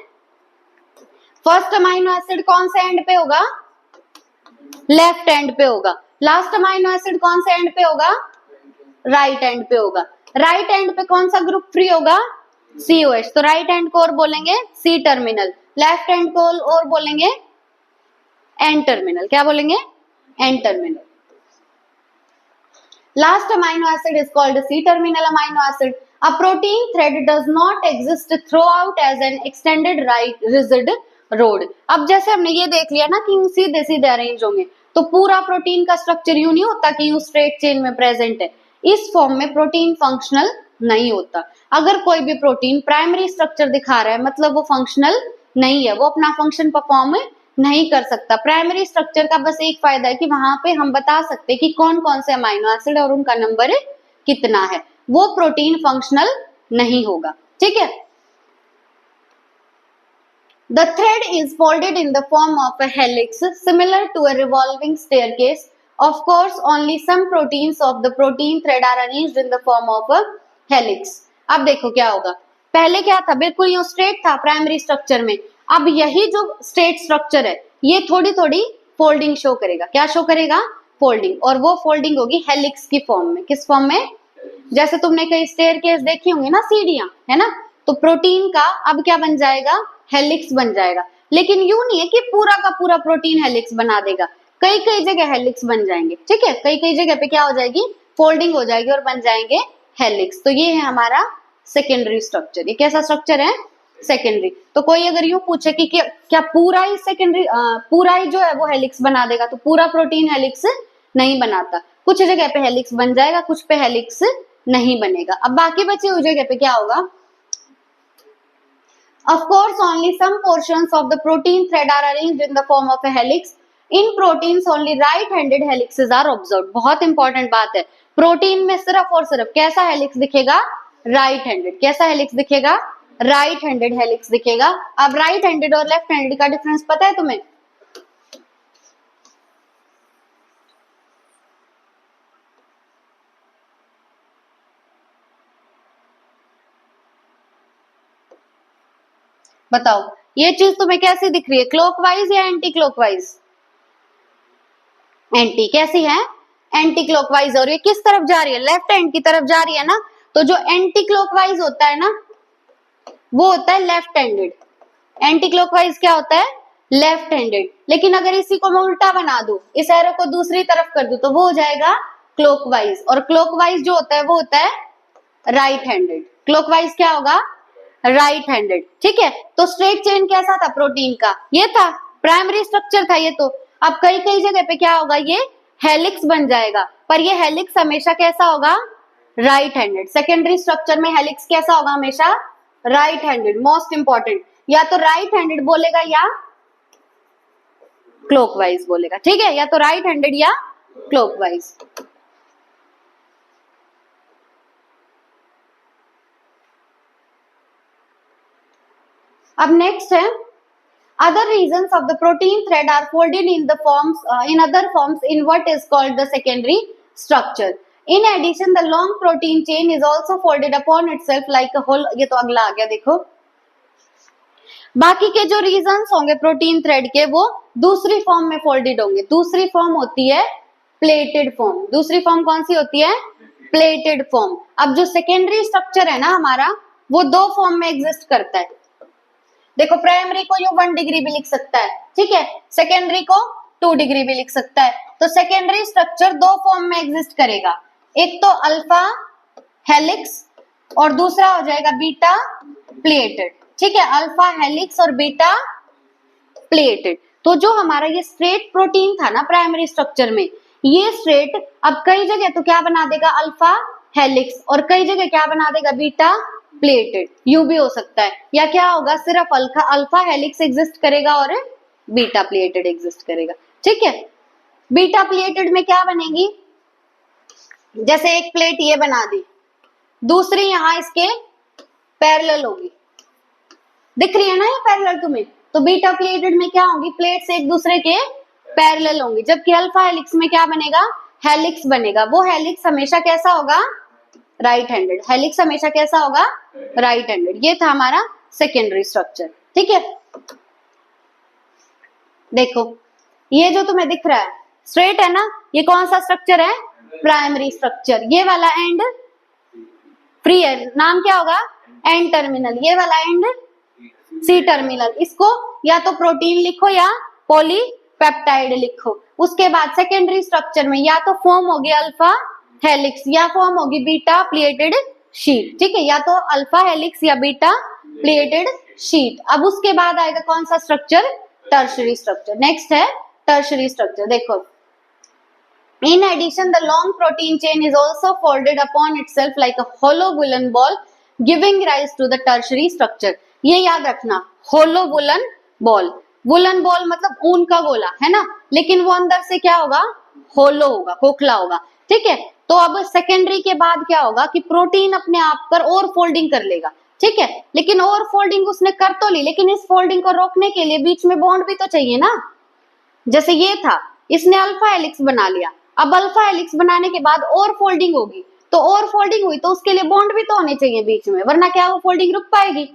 फर्स्ट अमाइनो एसिड कौन से एंड पे होगा? लेफ्ट एंड पे होगा। लास्ट अमाइनो एसिड कौन से एंड पे होगा? राइट एंड पे होगा। राइट एंड पे कौन सा ग्रुप फ्री होगा? COH। तो राइट एंड को और बोलेंगे C टर्मिनल, लेफ्ट एंड को और बोलेंगे N टर्मिनल। क्या बोलेंगे? N terminal. Last amino acid is called C terminal amino acid. A protein thread does not exist throughout as an extended rigid road. अब जैसे हमने ये देख लिया ना कि यूं सीधे सीधे अरेंज होंगे, तो पूरा प्रोटीन का स्ट्रक्चर यूं नहीं होता कि यूं स्ट्रेट चेन में प्रेजेंट है। इस फॉर्म में प्रोटीन फंक्शनल नहीं होता। अगर कोई भी प्रोटीन प्राइमरी स्ट्रक्चर दिखा रहा है, मतलब वो फंक्शनल नहीं है, वो अपना फंक्शन परफॉर्म नहीं कर सकता। प्राइमरी स्ट्रक्चर का बस एक फायदा है कि वहां पे हम बता सकते हैं कि कौन कौन से अमाइनो एसिड और उनका नंबर कितना है। वो प्रोटीन फंक्शनल नहीं होगा। ठीक है, The thread is folded in the form of a helix similar to a revolving staircase. Of course, only some proteins of the protein thread are arranged in the form of a helix. अब देखो क्या होगा, पहले क्या था? बिल्कुल यूं straight था प्राइमरी स्ट्रक्चर में। अब यही जो स्ट्रेट स्ट्रक्चर है ये थोड़ी थोड़ी फोल्डिंग शो करेगा। क्या शो करेगा? फोल्डिंग। और वो फोल्डिंग होगी हेलिक्स की फॉर्म में। किस फॉर्म में? जैसे तुमने कई स्टेयरकेस देखी होंगी ना, सीढ़ियां, है ना? तो प्रोटीन का अब क्या बन जाएगा? हेलिक्स बन जाएगा। लेकिन यूं नहीं है कि पूरा का पूरा प्रोटीन हेलिक्स बना देगा, कई कई जगह हेलिक्स बन जाएंगे। ठीक है, कई कई जगह पे क्या हो जाएगी? फोल्डिंग हो जाएगी और बन जाएंगे हेलिक्स। तो ये है हमारा सेकेंडरी स्ट्रक्चर। ये कैसा स्ट्रक्चर है? सेकेंडरी। तो कोई अगर यूं पूछे कि क्या पूरा ही सेकेंडरी, पूरा ही जो है वो हेलिक्स बना देगा, तो पूरा प्रोटीन हेलिक्स नहीं बनाता। कुछ जगह पे हेलिक्स बन जाएगा, कुछ पे हेलिक्स नहीं बनेगा। अब बाकी बची हुई जगह पे क्या होगा? Of course, only some portions of the protein thread are arranged in the form of a helix. In proteins, only right-handed helices are observed. बहुत इंपॉर्टेंट बात है। प्रोटीन में सिर्फ और सिर्फ कैसा हेलिक्स दिखेगा? Right handed. कैसा हेलिक्स दिखेगा? राइट हैंडेड हेलिक्स दिखेगा। अब राइट हैंडेड और लेफ्ट हैंडेड का डिफरेंस पता है तुम्हें? बताओ, ये चीज तुम्हें कैसी दिख रही है? क्लॉकवाइज या एंटी क्लॉकवाइज? एंटी। कैसी है? Anti clockwise. और ये किस तरफ जा रही है? लेफ्ट हैंड की तरफ जा रही है ना। तो जो एंटी क्लॉकवाइज होता है ना, वो होता है लेफ्ट हैंडेड। एंटी क्लॉकवाइज क्या होता है? Left handed. लेकिन अगर इसी को मैं उल्टा बना दूं, इस एरो को दूसरी तरफ कर दूं, तो वो हो जाएगा क्लॉकवाइज। और क्लॉकवाइज जो होता है वो होता है राइट हैंडेड। क्लॉकवाइज क्या होगा? Right handed. ठीक है, तो स्ट्रेट चेन कैसा था प्रोटीन का? ये था, प्राइमरी स्ट्रक्चर था ये। तो अब कई कई जगह पे क्या होगा? ये हेलिक्स बन जाएगा। पर ये हेलिक्स हमेशा कैसा होगा? Right handed. सेकेंडरी स्ट्रक्चर में हेलिक्स कैसा होगा? हमेशा राइट हैंडेड। मोस्ट इंपॉर्टेंट, या तो राइट हैंडेड बोलेगा या क्लॉकवाइज बोलेगा। ठीक है, या तो राइट हैंडेड या क्लॉकवाइज। अब नेक्स्ट है, other regions of the protein thread are folded in the forms in other forms in what is called the secondary structure. In addition, the long protein chain is also folded upon itself like a whole. ये तो अगला आ गया देखो, बाकी के जो regions होंगे protein thread के वो दूसरी फॉर्म में फोल्डेड होंगे। दूसरी फॉर्म होती है प्लेटेड फॉर्म। दूसरी फॉर्म कौन सी होती है? Plated form. अब जो सेकेंडरी स्ट्रक्चर है ना हमारा, वो दो फॉर्म में एग्जिस्ट करता है। देखो प्राइमरी को यू 1 डिग्री भी लिख सकता है, ठीक है, सेकेंडरी को 2 डिग्री भी लिख सकता है। तो सेकेंडरी स्ट्रक्चर दो फॉर्म में एग्जिस्ट करेगा, एक तो अल्फा हेलिक्स और दूसरा हो जाएगा बीटा प्लेटेड, ठीक है, अल्फा हेलिक्स और बीटा प्लेटेड। तो जो हमारा ये स्ट्रेट प्रोटीन था ना प्राइमरी स्ट्रक्चर में, ये स्ट्रेट अब कई जगह तो क्या बना देगा? अल्फा हेलिक्स, और कई जगह क्या बना देगा? Beta pleated. यू भी हो सकता है, या क्या होगा? सिर्फ अल्फा हेलिक्स एग्जिस्ट करेगा और बीटा प्लेटेड एग्जिस्ट करेगा, ठीक है। बीटा प्लेटेड में क्या बनेगी? जैसे एक प्लेट ये बना दी, दूसरी यहां इसके पैरेलल होगी, दिख रही है ना ये पैरेलल तुम्हें? तो बीटा प्लेटेड में क्या होंगी? प्लेट्स एक दूसरे के पैरेलल होंगी। जबकि अल्फा हेलिक्स में क्या बनेगा? हेलिक्स बनेगा। वो हेलिक्स हमेशा कैसा होगा? Right handed. हेलिक्स हमेशा कैसा होगा? Right handed. ये था हमारा सेकेंडरी स्ट्रक्चर, ठीक है। देखो ये जो तुम्हें दिख रहा है स्ट्रेट है ना, ये कौन सा स्ट्रक्चर है? Primary structure. ये वाला एंड फ्री है, नाम क्या होगा? N terminal. ये वाला एंड सी टर्मिनल। इसको या तो प्रोटीन लिखो या पॉलीपेप्टाइड लिखो। उसके बाद सेकेंडरी स्ट्रक्चर में या तो फॉर्म होगी अल्फा हेलिक्स या फॉर्म होगी बीटा प्लेटेड शीट, ठीक है, या तो अल्फा हेलिक्स या बीटा प्लेटेड शीट। अब उसके बाद आएगा कौन सा स्ट्रक्चर? Tertiary structure. नेक्स्ट है टर्शरी स्ट्रक्चर। देखो, in addition the long protein chain is also folded upon itself like a hollow woolen ball giving rise to the tertiary structure। ये याद रखना, hollow woolen ball। Woollen ball मतलब ऊन का गोला है ना, लेकिन वो अंदर से क्या होगा? होलो होगा, खोखला होगा, ठीक है। तो अब सेकेंडरी के बाद क्या होगा कि प्रोटीन अपने आप पर और फोल्डिंग कर लेगा, ठीक है, लेकिन और फोल्डिंग उसने कर तो ली, लेकिन इस फोल्डिंग को रोकने के लिए बीच में बॉन्ड भी तो चाहिए ना। जैसे ये था, इसने अल्फा हेलिक्स बना लिया, अब अल्फा हेलिक्स बनाने के बाद और फोल्डिंग होगी, तो और फोल्डिंग हुई तो उसके लिए बॉन्ड भी तो होने चाहिए बीच में, वरना क्या वो फोल्डिंग रुक पाएगी?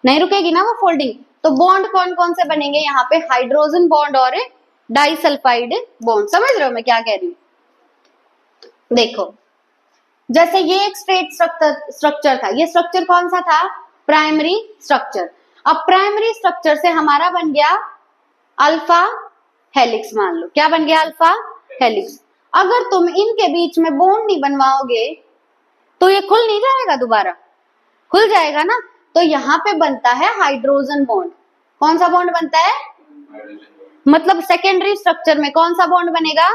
नहीं रुकेगी ना वो फोल्डिंग। तो बॉन्ड कौन कौन से बनेंगे यहाँ पे? हाइड्रोजन बॉन्ड और डाइसल्फाइड बॉन्ड। समझ रहे हो मैं क्या कह रही हूँ? देखो जैसे ये एक स्ट्रेट स्ट्रक्चर था, ये स्ट्रक्चर कौन सा था? Primary structure. अब प्राइमरी स्ट्रक्चर से हमारा बन गया अल्फा हेलिक्स। मान लो क्या बन गया? Alpha helix. अगर तुम इनके बीच में बॉन्ड नहीं बनवाओगे तो ये खुल नहीं जाएगा, दोबारा खुल जाएगा ना। तो यहाँ पे बनता है हाइड्रोजन बॉन्ड। कौन सा बॉन्ड बनता है? मतलब सेकेंडरी स्ट्रक्चर में कौन सा बॉन्ड बनेगा?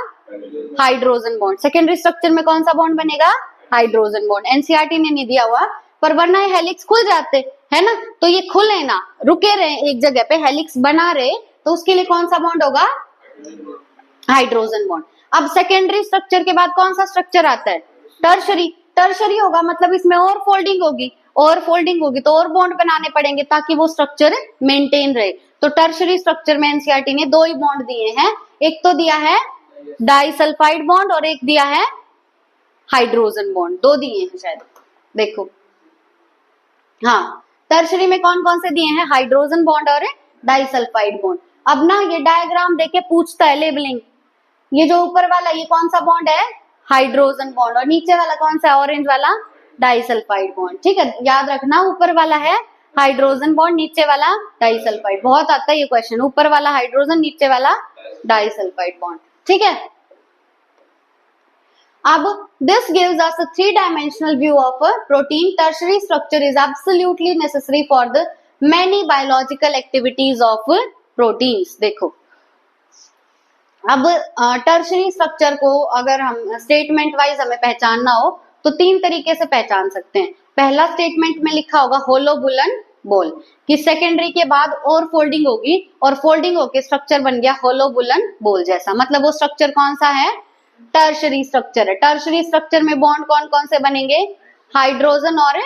Hydrogen bond. सेकेंडरी स्ट्रक्चर में कौन सा बॉन्ड बनेगा? Hydrogen bond. एनसीईआरटी ने नहीं दिया हुआ, पर वरना ये हेलिक्स खुल जाते है ना। तो ये खुले ना, रुके रहे एक जगह पे, हेलिक्स बना रहे, तो उसके लिए कौन सा बॉन्ड होगा? Hydrogen bond. अब सेकेंडरी स्ट्रक्चर के बाद कौन सा स्ट्रक्चर आता है? टर्शरी। टर्शरी होगा मतलब इसमें और फोल्डिंग होगी, और फोल्डिंग होगी तो और बॉन्ड बनाने पड़ेंगे ताकि वो स्ट्रक्चर मेंटेन रहे। तो टर्शरी स्ट्रक्चर में एनसीईआरटी ने दो ही बॉन्ड दिए हैं, एक तो दिया है डाइसल्फाइड बॉन्ड और एक दिया है हाइड्रोजन बॉन्ड, दो दिए हैं शायद। देखो हाँ, टर्शरी में कौन कौन से दिए हैं? हाइड्रोजन बॉन्ड और डाइसल्फाइड बॉन्ड। अब ना ये डायग्राम देके पूछता है लेबलिंग, ये जो ऊपर वाला ये कौन सा बॉन्ड है? हाइड्रोजन बॉन्ड, और नीचे वाला कौन सा? ऑरेंज वाला डाइसल्फाइड बॉन्ड, ठीक है। याद रखना, ऊपर वाला है हाइड्रोजन बॉन्ड, नीचे वाला डाइसल्फाइड। बहुत आता है ये क्वेश्चन, ऊपर वाला हाइड्रोजन, नीचे वाला डाइसल्फाइड बॉन्ड, ठीक है। अब this gives us a three-dimensional view of a protein. Tertiary structure is absolutely necessary for the many biological activities of proteins। देखो अब टर्शरी स्ट्रक्चर को अगर हम स्टेटमेंट वाइज हमें पहचानना हो तो तीन तरीके से पहचान सकते हैं। पहला स्टेटमेंट में लिखा होगा होलो वुलन बॉल, कि सेकेंडरी के बाद और फोल्डिंग होगी और फोल्डिंग होके स्ट्रक्चर बन गया होलो वुलन बॉल जैसा। मतलब वो स्ट्रक्चर कौन सा है? टर्शरी स्ट्रक्चर है। टर्शरी स्ट्रक्चर में बॉन्ड कौन कौन से बनेंगे? हाइड्रोजन और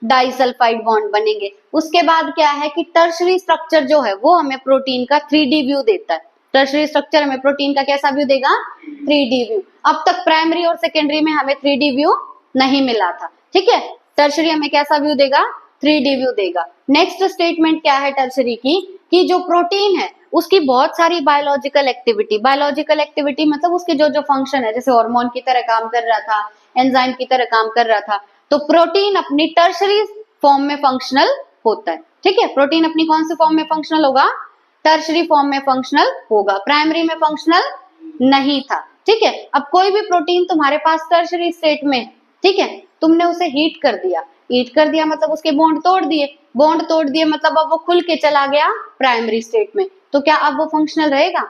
डाइसल्फाइड बॉन्ड बनेंगे। उसके बाद क्या है कि टर्शरी स्ट्रक्चर जो है वो हमें प्रोटीन का 3D व्यू देता है। टर्शरी स्ट्रक्चर हमें प्रोटीन का कैसा व्यू देगा? 3D view. अब तक प्राइमरी और सेकेंडरी में हमें 3D व्यू नहीं मिला था, ठीक है। टर्शरी हमें कैसा व्यू देगा? 3DVU देगा। नेक्स्ट स्टेटमेंट क्या है टर्शरी की, कि जो प्रोटीन है उसकी बहुत सारी बायोलॉजिकल एक्टिविटी मतलब उसके जो जो फंक्शन है, जैसे हार्मोन की तरह काम कर रहा था, एंजाइम की तरह काम कर रहा था, तो प्रोटीन अपनी टर्शरी फॉर्म में फंक्शनल होता है। ठीक है, प्रोटीन अपनी कौन सी फॉर्म में फंक्शनल होगा, टर्शरी फॉर्म में फंक्शनल होगा, प्राइमरी में फंक्शनल नहीं था। ठीक है, अब कोई भी प्रोटीन तुम्हारे पास टर्शरी स्टेट में, ठीक है, तुमने उसे हीट कर दिया मतलब उसके बॉन्ड तोड़ दिए मतलब अब वो खुल के चला गया प्राइमरी स्टेट में, तो क्या अब वो फंक्शनल रहेगा,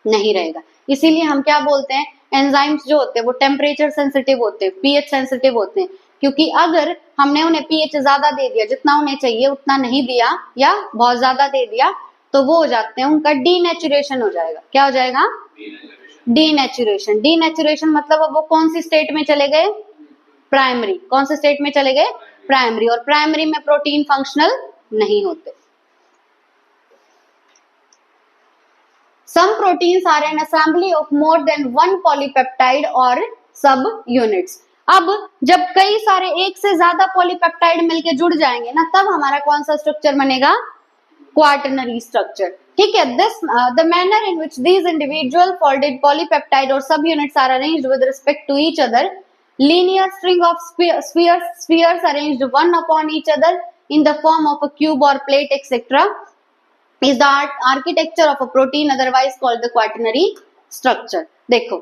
नहीं रहेगा। इसीलिए हम क्या बोलते हैं, एंजाइम्स जो होते हैं वो टेम्परेचर सेंसिटिव होते हैं, पीएच सेंसिटिव होते हैं, क्योंकि अगर हमने उन्हें पीएच ज्यादा दे दिया, जितना उन्हें चाहिए उतना नहीं दिया या बहुत ज्यादा दे दिया, तो वो हो जाते हैं, उनका डीनेचुरेशन हो जाएगा। क्या हो जाएगा, डीनेचुरेशन मतलब अब वो कौन सी स्टेट में चले गए, प्राइमरी। कौन से स्टेट में चले गए, प्राइमरी, और प्राइमरी में प्रोटीन फंक्शनल नहीं होते। Some proteins are an assembly of more than one polypeptide or subunits. अब जब कई सारे एक से ज्यादा पॉलीपेप्टाइड मिलके जुड़ जाएंगे ना, तब हमारा कौन सा स्ट्रक्चर बनेगा, क्वाटरनरी स्ट्रक्चर। ठीक है, this the manner in which these individual folded polypeptide or subunits are arranged with respect to each other, linear string of spheres arranged one upon each other in the form of a cube or plate etc. is the architecture of a protein, otherwise called the quaternary structure. देखो,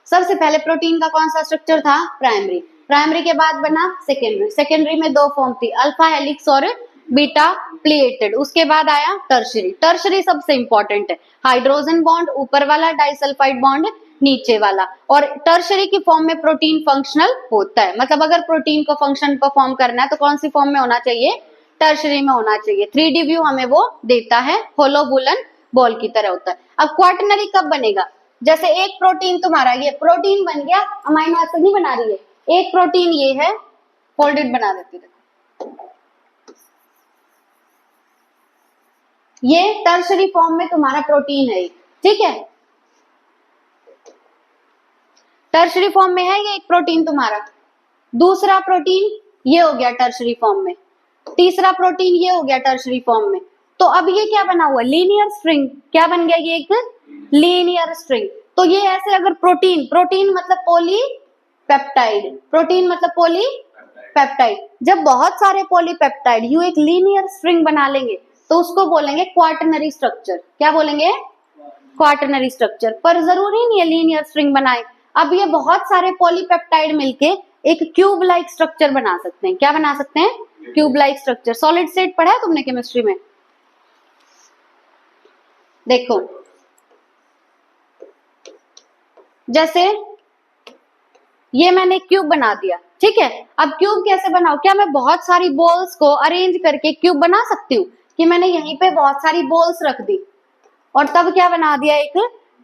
सबसे पहले protein का कौन सा structure था, primary के बाद बना सेकेंडरी में दो फॉर्म थी, अल्फा हेलिक्स और बीटा प्लेटेड। उसके बाद आया टर्शरी सबसे इंपॉर्टेंट है, हाइड्रोजन बॉन्ड ऊपर वाला, डाइसल्फाइड बॉन्ड नीचे वाला, और टर्शरी की फॉर्म में प्रोटीन फंक्शनल होता है। मतलब अगर प्रोटीन को फंक्शन परफॉर्म करना है तो कौन सी फॉर्म में होना चाहिए, टर्शरी में होना चाहिए। 3DVU हमें वो देता है, होलो वुलन बॉल की तरह होता है। अब क्वाटरनरी कब बनेगा, जैसे एक प्रोटीन तुम्हारा ये प्रोटीन बन गया, अमाइनो एसिड नहीं बना रही है, एक प्रोटीन ये है, फोल्डेड बना देती है, ये टर्शरी फॉर्म में तुम्हारा प्रोटीन है। ठीक है, टर्शरी फॉर्म में है ये एक प्रोटीन तुम्हारा, दूसरा प्रोटीन ये हो गया टर्शरी फॉर्म में, तीसरा प्रोटीन ये हो गया टर्शरी फॉर्म में। तो अब ये क्या बना हुआ, लीनियर स्ट्रिंग। क्या बन गया, ये एक लीनियर स्ट्रिंग। तो ये ऐसे अगर प्रोटीन मतलब पॉलीपेप्टाइड, जब बहुत सारे पॉलीपेप्टाइड यू एक लीनियर स्ट्रिंग बना लेंगे तो उसको बोलेंगे क्वाटरनरी स्ट्रक्चर। क्या बोलेंगे, क्वाटरनरी स्ट्रक्चर। पर जरूरी नहीं है लीनियर स्ट्रिंग बनाए, अब ये बहुत सारे पॉलीपेप्टाइड मिलके एक क्यूब लाइक स्ट्रक्चर बना सकते हैं। क्या बना सकते हैं, cube like structure. Solid state पढ़ा है तुमने केमिस्ट्री में, देखो जैसे ये मैंने क्यूब बना दिया, ठीक है। अब क्यूब कैसे बनाओ, क्या मैं बहुत सारी बॉल्स को अरेंज करके क्यूब बना सकती हूँ, कि मैंने यहीं पे बहुत सारी बॉल्स रख दी और तब क्या बना दिया, एक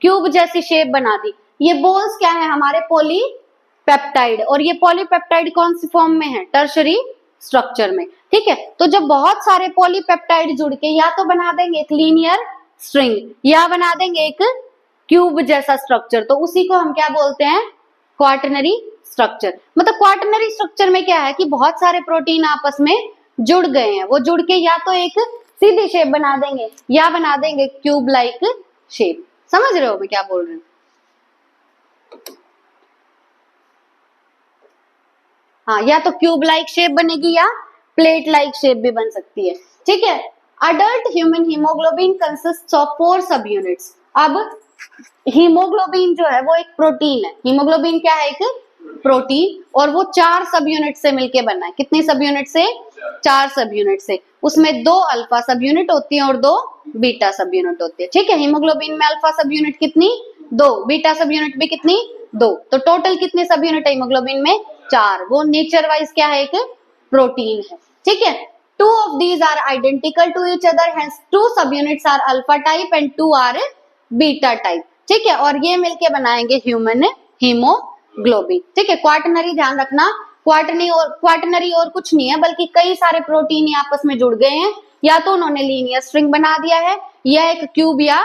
क्यूब जैसी शेप बना दी। ये बॉल्स क्या है, हमारे पॉलीपेप्टाइड, और ये पॉलीपेप्टाइड कौन सी फॉर्म में है, टर्शरी स्ट्रक्चर में। ठीक है, तो जब बहुत सारे पॉलीपेप्टाइड जुड़ के या तो बना देंगे एक लीनियर स्ट्रिंग या बना देंगे एक क्यूब जैसा स्ट्रक्चर, तो उसी को हम क्या बोलते हैं, क्वाटरनरी स्ट्रक्चर। मतलब क्वाटरनरी स्ट्रक्चर में क्या है कि बहुत सारे प्रोटीन आपस में जुड़ गए हैं, वो जुड़ के या तो एक सीधी शेप बना देंगे या बना देंगे क्यूब लाइक शेप। समझ रहे हो मैं क्या बोल रही हूँ, हाँ, या तो क्यूब लाइक शेप बनेगी या प्लेट लाइक शेप भी बन सकती है। ठीक है, adult human haemoglobin consists of 4 सब यूनिट्स। अब हीमोग्लोबिन जो है वो एक प्रोटीन है, हीमोग्लोबिन क्या है, एक प्रोटीन, और वो 4 सब यूनिट से मिलके बना है। कितनी सब यूनिट से, 4 सब यूनिट से। उसमें 2 अल्फा सब यूनिट होती है और 2 बीटा सब यूनिट होती है। ठीक है, हीमोग्लोबिन में अल्फा सब यूनिट कितनी, 2, बीटा सब यूनिट भी कितनी, 2, तो टोटल कितने सब यूनिट है हीमोग्लोबिन में, 4। वो नेचर वाइज क्या है, एक प्रोटीन है। ठीक है, 2 of these are identical to each other, hence 2 subunits are alpha type and 2 are beta type। ठीक है, और ये मिलके बनाएंगे ह्यूमन हीमोग्लोबिन। ठीक है, क्वाटरनरी ध्यान रखना, क्वाटरनरी और कुछ नहीं है, बल्कि कई सारे प्रोटीन आपस में जुड़ गए हैं, या तो उन्होंने लीनियर स्ट्रिंग बना दिया है या एक क्यूब या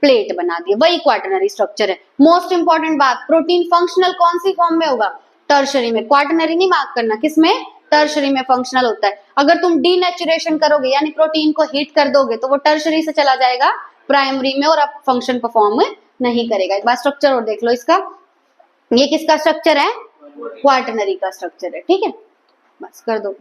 प्लेट बना दिया, वही क्वाटरनरी स्ट्रक्चर है। मोस्ट इंपॉर्टेंट बात, प्रोटीन फंक्शनल कौन सी फॉर्म में होगा, टर्शरी में। क्वाटरनरी नहीं मार्क करना, किसमें, टर्शरी में फंक्शनल होता है। अगर तुम डीनेचुरेशन करोगे यानी प्रोटीन को हीट कर दोगे तो वो टर्शरी से चला जाएगा प्राइमरी में और अब फंक्शन परफॉर्म नहीं करेगा। एक बार स्ट्रक्चर और देख लो इसका, ये किसका स्ट्रक्चर है, क्वार्टनरी का स्ट्रक्चर है, ठीक है, बस कर दो।